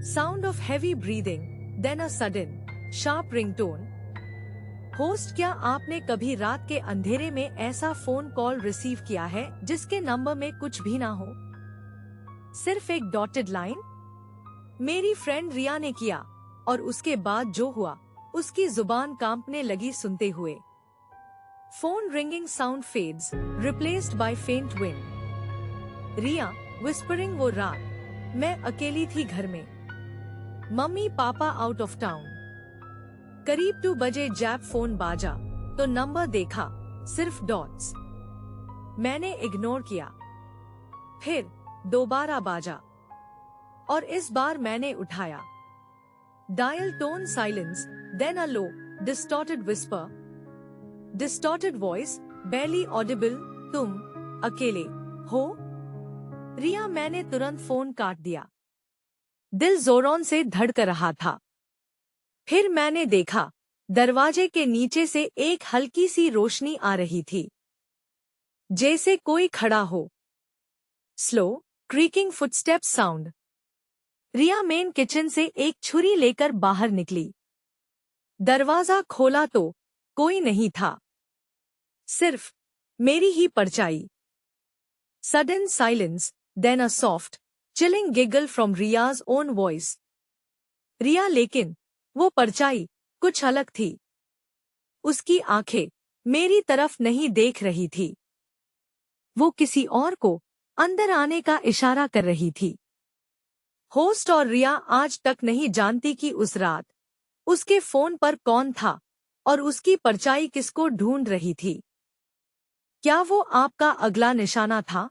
Sound of heavy breathing, then a sudden, sharp ringtone. Host, क्या आपने कभी रात के अंधेरे में ऐसा फोन कॉल रिसीव किया है जिसके नंबर में कुछ भी ना हो, सिर्फ एक डॉटेड लाइन? मेरी फ्रेंड रिया ने किया, और उसके बाद जो हुआ उसकी जुबान कांपने लगी सुनते हुए। Phone ringing sound fades, replaced by फेंट विंड। रिया विस्परिंग, वो रात मैं अकेली थी घर में, mummy papa out of town. करीब 2 बजे जैब फोन बाजा तो नंबर देखा, सिर्फ डॉट्स। मैंने इग्नोर किया। फिर दोबारा बाजा और इस बार मैंने उठाया। Dial tone silence, then a low distorted whisper, distorted voice, barely audible, तुम अकेले हो? रिया, मैंने तुरंत फोन काट दिया। दिल जोरों से धड़क रहा था। फिर मैंने देखा, दरवाजे के नीचे से एक हल्की सी रोशनी आ रही थी, जैसे कोई खड़ा हो। Slow creaking footsteps sound. Riya मेन किचन से एक छुरी लेकर बाहर निकली। दरवाजा खोला तो कोई नहीं था, सिर्फ मेरी ही परछाई। Sudden silence, then a soft chilling giggle from Riya's own voice. Riya, लेकिन वो परछाई कुछ अलग थी। उसकी आंखें मेरी तरफ नहीं देख रही थी, वो किसी और को अंदर आने का इशारा कर रही थी। होस्ट और रिया आज तक नहीं जानती कि उस रात उसके फोन पर कौन था और उसकी परछाई किसको ढूंढ रही थी। क्या वो आपका अगला निशाना था?